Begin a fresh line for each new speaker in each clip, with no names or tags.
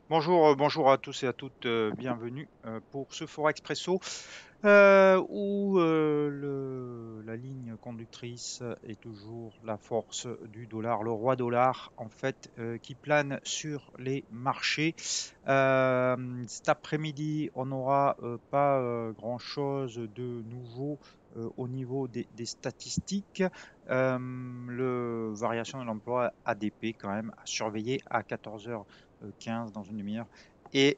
Bonjour, bonjour à tous et à toutes, bienvenue pour ce Fort Expresso où la ligne conductrice est toujours la force du dollar, le roi dollar en fait, qui plane sur les marchés. Cet après-midi, on n'aura pas grand-chose de nouveau au niveau des statistiques. Le variation de l'emploi ADP quand même à surveiller à 14h15 dans une demi-heure. Et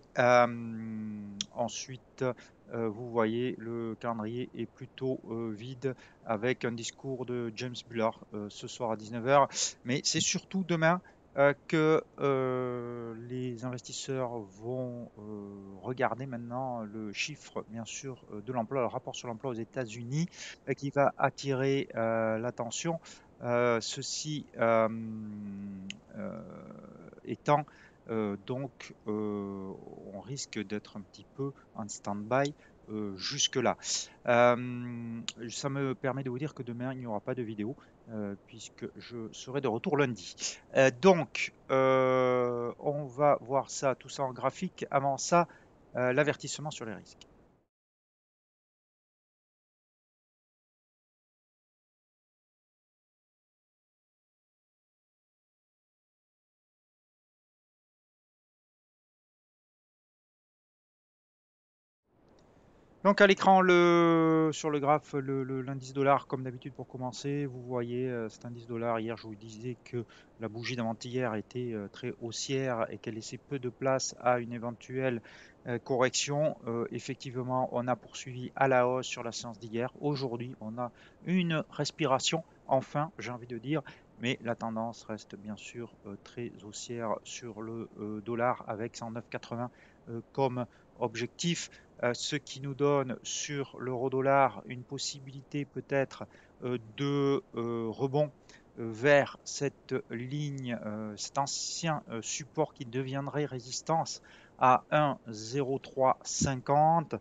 ensuite, vous voyez, le calendrier est plutôt vide avec un discours de James Bullard ce soir à 19h. Mais c'est surtout demain que les investisseurs vont regarder maintenant le chiffre, bien sûr, de l'emploi, le rapport sur l'emploi aux États-Unis, qui va attirer l'attention. Ceci étant, donc, on risque d'être un petit peu en stand-by jusque-là. Ça me permet de vous dire que demain, il n'y aura pas de vidéo puisque je serai de retour lundi. Donc, on va voir ça, tout ça en graphique. Avant ça, l'avertissement sur les risques. Donc à l'écran, sur le graphe, l'indice dollar, comme d'habitude pour commencer, vous voyez cet indice dollar. Hier, je vous disais que la bougie d'avant-hier était très haussière et qu'elle laissait peu de place à une éventuelle correction. Effectivement, on a poursuivi à la hausse sur la séance d'hier. Aujourd'hui, on a une respiration, enfin, j'ai envie de dire, mais la tendance reste bien sûr très haussière sur le dollar avec 109,80 comme objectif, ce qui nous donne sur l'euro-dollar une possibilité peut-être de rebond vers cette ligne, cet ancien support qui deviendrait résistance à 1,0350.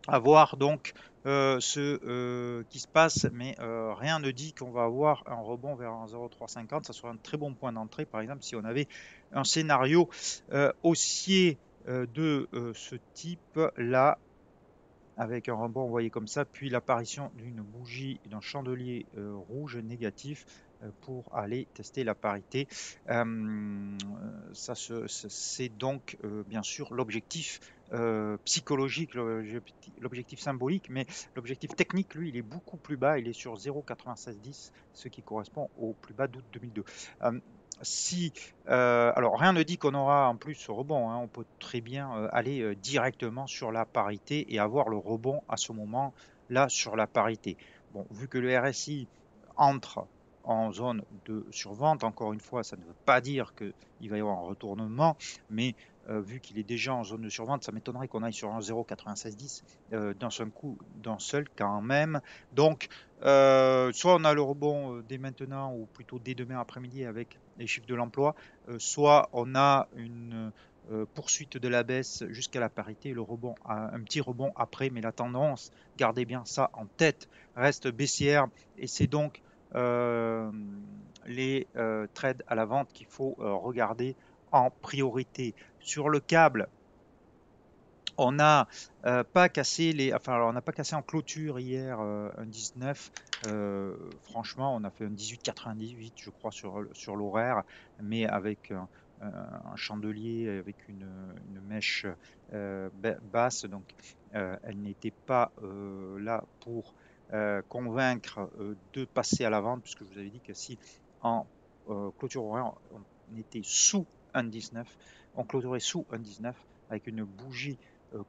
À voir donc ce qui se passe, mais rien ne dit qu'on va avoir un rebond vers un 0,350. Ça serait un très bon point d'entrée, par exemple, si on avait un scénario haussier de ce type-là, avec un rebond envoyé comme ça, puis l'apparition d'une bougie, d'un chandelier rouge négatif pour aller tester la parité. C'est donc bien sûr l'objectif psychologique, l'objectif symbolique, mais l'objectif technique, lui, il est beaucoup plus bas, il est sur 0,9610, ce qui correspond au plus bas d'août 2002. Euh, si alors rien ne dit qu'on aura en plus ce rebond, hein. On peut très bien aller directement sur la parité et avoir le rebond à ce moment-là sur la parité. Bon, vu que le RSI entre en zone de survente, encore une fois, ça ne veut pas dire qu'il va y avoir un retournement, mais vu qu'il est déjà en zone de survente, ça m'étonnerait qu'on aille sur un 0,9610 d'un seul coup, d'un seul quand même. Donc, soit on a le rebond dès maintenant ou plutôt dès demain après-midi avec les chiffres de l'emploi, soit on a une poursuite de la baisse jusqu'à la parité, le rebond, un petit rebond après, mais la tendance, gardez bien ça en tête, reste baissière et c'est donc euh, les trades à la vente qu'il faut regarder en priorité. Sur le câble, on n'a pas cassé enfin, alors, on n'a pas cassé en clôture hier un 19. Franchement, on a fait un 18,98, je crois, sur l'horaire, mais avec un chandelier, avec une mèche basse, donc elle n'était pas là pour convaincre de passer à la vente, puisque je vous avais dit que si en clôture horaire, on était sous un 19, on clôturait sous un 19 avec une bougie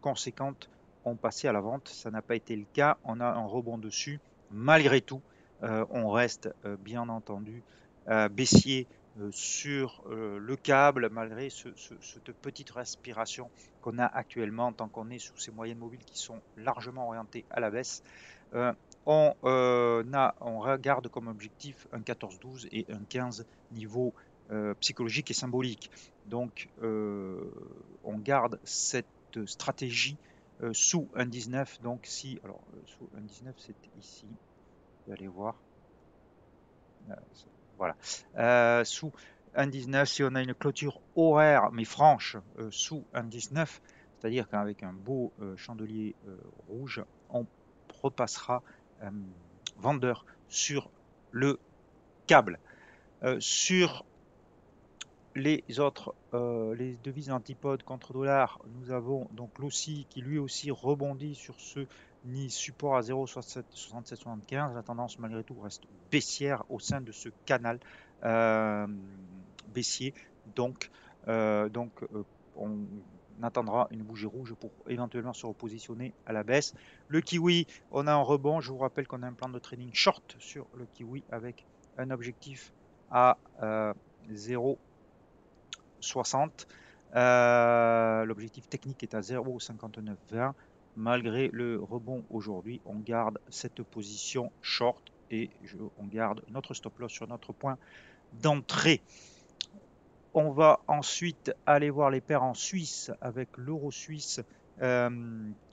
conséquentes ont passé à la vente. Ça n'a pas été le cas. On a un rebond dessus. Malgré tout, on reste bien entendu baissier sur le câble, malgré cette petite respiration qu'on a actuellement, tant qu'on est sous ces moyennes mobiles qui sont largement orientées à la baisse. Euh, on regarde comme objectif un 14-12 et un 15 niveau psychologique et symbolique. Donc, on garde cette stratégie sous un 19. Donc, si, alors, sous un 19, c'est ici. Vous allez voir. Euh, voilà. Sous 1,19. Si on a une clôture horaire, mais franche, sous 1,19, c'est-à-dire qu'avec un beau chandelier rouge, on repassera vendeur sur le câble. Sur les autres, les devises antipodes contre dollar, nous avons donc l'AUSSI qui lui aussi rebondit sur ce support à 0,6775. La tendance malgré tout reste baissière au sein de ce canal baissier. Donc, on attendra une bougie rouge pour éventuellement se repositionner à la baisse. Le kiwi, on a un rebond. Je vous rappelle qu'on a un plan de trading short sur le kiwi avec un objectif à 0,60. L'objectif technique est à 0,5920. Malgré le rebond aujourd'hui, on garde cette position short et on garde notre stop loss sur notre point d'entrée. On va ensuite aller voir les paires en Suisse avec l'euro suisse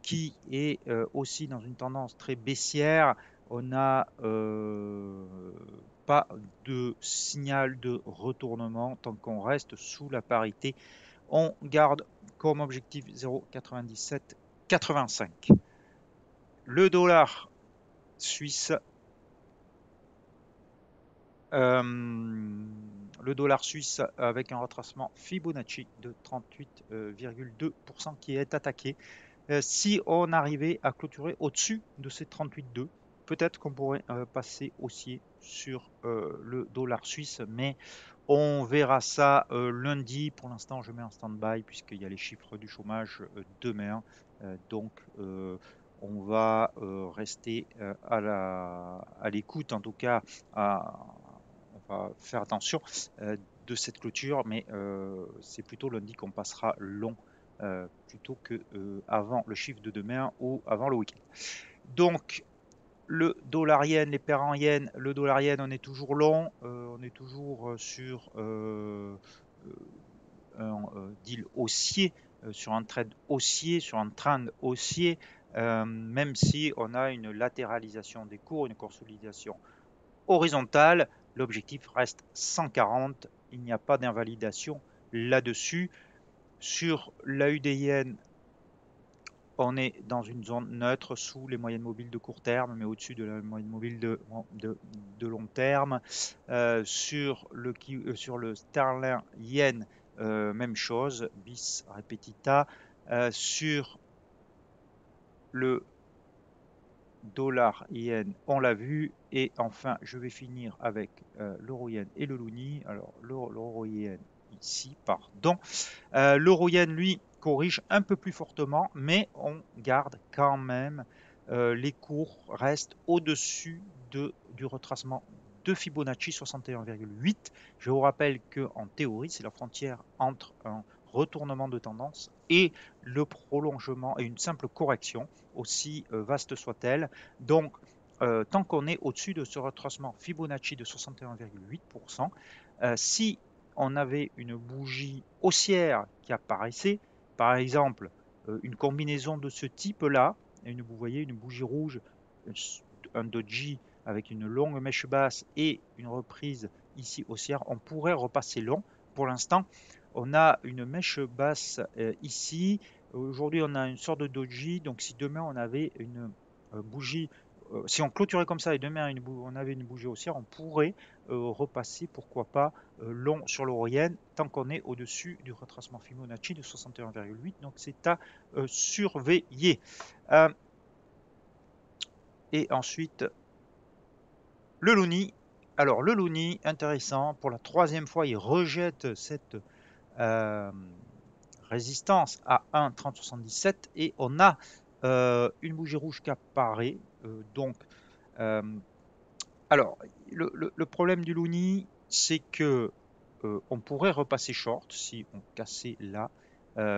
qui est aussi dans une tendance très baissière. On n'a pas de signal de retournement tant qu'on reste sous la parité. On garde comme objectif 0,9785. Le dollar suisse, avec un retracement Fibonacci de 38,2% qui est attaqué. Si on arrivait à clôturer au-dessus de ces 38,2, peut-être qu'on pourrait passer haussier sur le dollar suisse, mais on verra ça lundi. Pour l'instant, je mets en stand-by puisqu'il y a les chiffres du chômage demain. Donc, on va rester à l'écoute, en tout cas, on va faire attention de cette clôture, mais c'est plutôt lundi qu'on passera long plutôt que avant le chiffre de demain ou avant le week-end. Donc, le dollar yen, les paires en yen, le dollar yen, on est toujours long, on est toujours sur un deal haussier, sur un trade haussier, sur un trend haussier, même si on a une latéralisation des cours, une consolidation horizontale. L'objectif reste 140, il n'y a pas d'invalidation là-dessus. Sur l'AUD-yen, on est dans une zone neutre sous les moyennes mobiles de court terme, mais au-dessus de la moyenne mobile de long terme. Sur le sterling yen, même chose, bis repetita. Sur le dollar yen, on l'a vu. Et enfin, je vais finir avec l'euro yen et le loonie. Alors, l'euro yen ici, pardon. L'euro yen, lui, corrige un peu plus fortement, mais on garde quand même, les cours restent au-dessus du retracement de Fibonacci 61,8. Je vous rappelle qu'en théorie, c'est la frontière entre un retournement de tendance et le prolongement et une simple correction, aussi vaste soit-elle. Donc, tant qu'on est au-dessus de ce retracement Fibonacci de 61,8%, si on avait une bougie haussière qui apparaissait, par exemple une combinaison de ce type-là, vous voyez une bougie rouge, un doji avec une longue mèche basse et une reprise ici haussière, on pourrait repasser long. Pour l'instant, on a une mèche basse ici. Aujourd'hui, on a une sorte de doji. Donc, si demain on avait une bougie, si on clôturait comme ça et demain on avait une bougie haussière, on pourrait repasser, pourquoi pas, long sur l'euro yen tant qu'on est au-dessus du retracement Fibonacci de 61,8. Donc, c'est à surveiller. Et ensuite, le loonie. Alors, le loonie, intéressant, pour la troisième fois, il rejette cette résistance à 1,3077 et on a une bougie rouge qui apparaît. Donc, alors, le problème du loonie, c'est que on pourrait repasser short si on cassait là,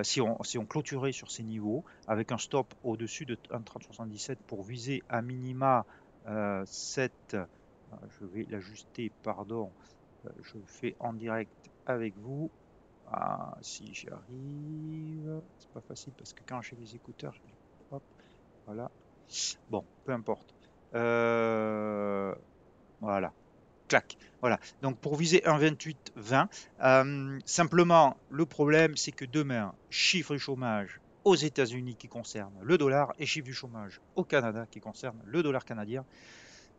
si on clôturait sur ces niveaux avec un stop au-dessus de 1,3077 pour viser à minima cette. Je vais l'ajuster, pardon, je le fais en direct avec vous. Ah, si j'y arrive, c'est pas facile parce que quand j'ai les écouteurs, je... hop, voilà. Bon, peu importe. Voilà. clac. Voilà. Donc pour viser un 28-20, simplement le problème c'est que demain, chiffre du chômage aux États-Unis qui concerne le dollar et chiffre du chômage au Canada qui concerne le dollar canadien.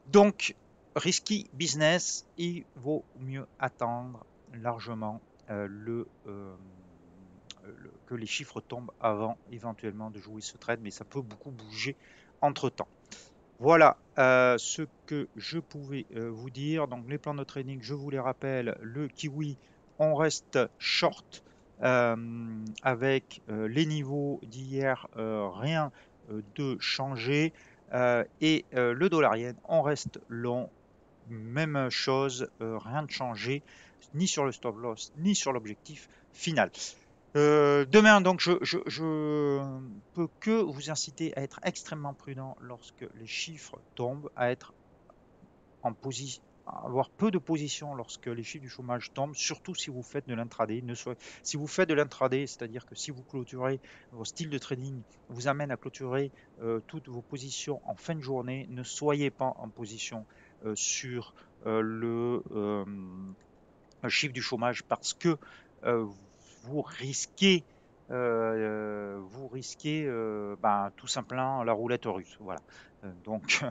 Donc risky business, il vaut mieux attendre largement que les chiffres tombent avant éventuellement de jouer ce trade, mais ça peut beaucoup bouger entre-temps. Voilà ce que je pouvais vous dire. Donc les plans de trading, je vous les rappelle, le kiwi, on reste short avec les niveaux d'hier, rien de changé. Et le dollar yen, on reste long, même chose, rien de changé, ni sur le stop loss, ni sur l'objectif final. Demain, donc, je peux que vous inciter à être extrêmement prudent lorsque les chiffres tombent, à être en position, avoir peu de position lorsque les chiffres du chômage tombent, surtout si vous faites de l'intraday. Si vous faites de l'intraday, c'est-à-dire que si vous clôturez, vos styles de trading vous amènent à clôturer toutes vos positions en fin de journée, ne soyez pas en position sur le chiffre du chômage parce que euh, vous risquez, tout simplement la roulette russe. Voilà. Donc,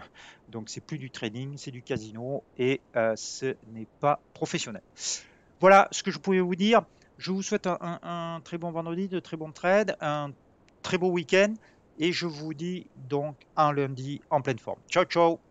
donc c'est plus du trading, c'est du casino et ce n'est pas professionnel. Voilà ce que je pouvais vous dire. Je vous souhaite un très bon vendredi, de très bons trades, un très beau week-end et je vous dis donc un lundi en pleine forme. Ciao, ciao!